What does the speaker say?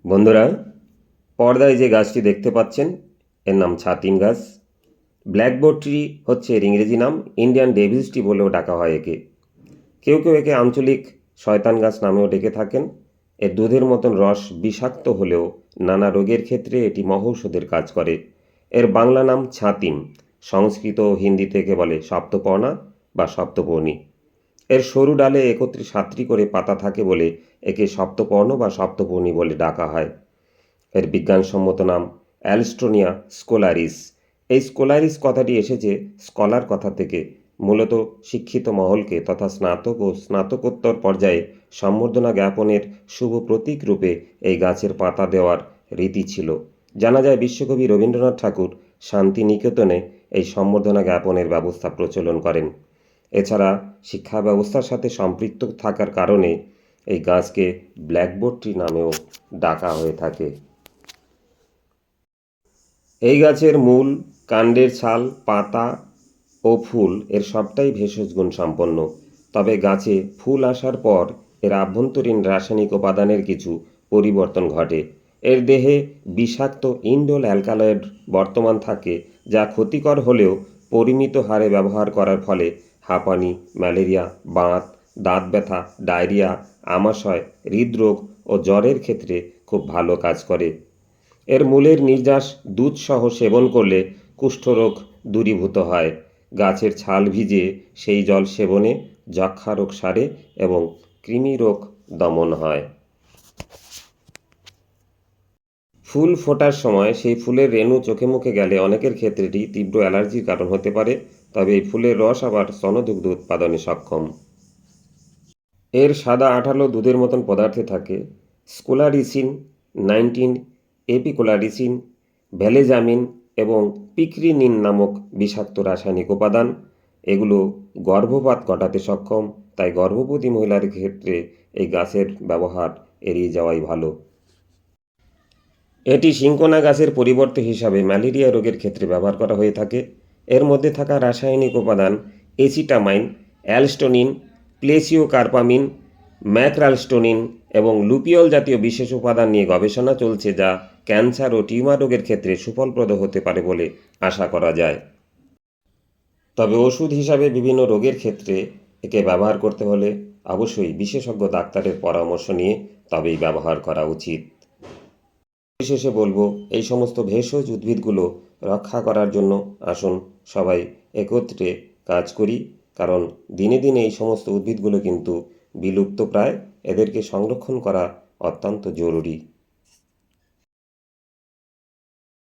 বন্ধুরা, পর্দায় যে গাছটি দেখতে পাচ্ছেন এর নাম ছাতিম গাছ। ব্ল্যাকবোর্ড ট্রি হচ্ছে এর ইংরেজি নাম। ইন্ডিয়ান ডেভিলস ট্রি বলেও ডাকা হয় একে। কেউ কেউ একে আঞ্চলিক শয়তান গাছ নামেও ডেকে থাকেন। এর দুধের মতন রস বিষাক্ত হলেও নানা রোগের ক্ষেত্রে এটি মহৌষধের কাজ করে। এর বাংলা নাম ছাতিম, সংস্কৃত ও হিন্দিতে একে বলে সপ্তপর্ণা বা সপ্তপর্ণী। এর সরু ডালে একত্রে 7টি করে পাতা থাকে বলে একে সপ্তপর্ণ বা সপ্তপর্ণী বলে ডাকা হয়। এর বিজ্ঞানসম্মত নাম অ্যালস্টোনিয়া স্কোলারিস। এই স্কোলারিস কথাটি এসেছে স্কলার কথা থেকে। মূলত শিক্ষিত মহলকে তথা স্নাতক ও স্নাতকোত্তর পর্যায়ে সম্বর্ধনা জ্ঞাপনের শুভ প্রতীক রূপে এই গাছের পাতা দেওয়ার রীতি ছিল। জানা যায় বিশ্বকবি রবীন্দ্রনাথ ঠাকুর শান্তিনিকেতনে এই সম্বর্ধনা জ্ঞাপনের ব্যবস্থা প্রচলন করেন। এছাড়া শিক্ষা ব্যবস্থার সাথে সম্পৃক্ত থাকার কারণে এই গাছকে ব্ল্যাকবোর্ড ট্রি নামেও ডাকা হয়ে থাকে। এই গাছের মূল, কাণ্ডের ছাল, পাতা ও ফুল এর সবটাই ভেষজ গুণ সম্পন্ন। তবে গাছে ফুল আসার পর এর আভ্যন্তরীণ রাসায়নিক উপাদানের কিছু পরিবর্তন ঘটে। এর দেহে বিষাক্ত ইন্ডোল অ্যালকালয়েড বর্তমান থাকে, যা ক্ষতিকর হলেও পরিমিত হারে ব্যবহার করার ফলে হাঁপানি, ম্যালেরিয়া, বাত, দাঁত ব্যথা, ডায়রিয়া, আমাশয়, হৃদরোগ ও জ্বরের ক্ষেত্রে খুব ভালো কাজ করে। এর মূলের নির্যাস দুধসহ সেবন করলে কুষ্ঠরোগ দূরীভূত হয়। গাছের ছাল ভিজিয়ে সেই জল সেবনে যক্ষ্মা রোগ সারে এবং কৃমিরোগ দমন হয়। ফুল ফোটার সময় সেই ফুলের রেণু চোখে মুখে গেলে অনেকের ক্ষেত্রে এটি তীব্র অ্যালার্জির কারণ হতে পারে। তবে এই ফুলের রস আবার স্তনদুগ্ধ উৎপাদনে সক্ষম। এর সাদা আঠালো দুধের মতন পদার্থে থাকে স্কোলারিসিন, 19, এপিকোলারিসিন, ভ্যালেজামিন এবং পিক্রিনিন নামক বিষাক্ত রাসায়নিক উপাদান। এগুলো গর্ভপাত ঘটাতে সক্ষম, তাই গর্ভবতী মহিলার ক্ষেত্রে এই গাছের ব্যবহার এড়িয়ে যাওয়াই ভালো। এটি সিনকোনা গাছের পরিবর্তে হিসাবে ম্যালেরিয়া রোগের ক্ষেত্রে ব্যবহার করা হয়ে থাকে। এর মধ্যে থাকা রাসায়নিক উপাদান এসিটামাইন, অ্যালস্টোনিন, প্লেসিওকার্পামিন, ম্যাক্রালস্টোনিন এবং লুপিওল জাতীয় বিশেষ উপাদান নিয়ে গবেষণা চলছে, যা ক্যান্সার ও টিউমার রোগের ক্ষেত্রে সুফলপ্রদ হতে পারে বলে আশা করা যায়। তবে ওষুধ হিসাবে বিভিন্ন রোগের ক্ষেত্রে একে ব্যবহার করতে হলে অবশ্যই বিশেষজ্ঞ ডাক্তারের পরামর্শ নিয়ে তবেই ব্যবহার করা উচিত। পরিশেষে বলবো, এই সমস্ত ভেষজ উদ্ভিদগুলো রক্ষা করার জন্য আসুন সবাই একত্রে কাজ করি। কারণ দিনে দিনে এই সমস্ত উদ্ভিদগুলো কিন্তু বিলুপ্তপ্রায়। এদেরকে সংরক্ষণ করা অত্যন্ত জরুরি।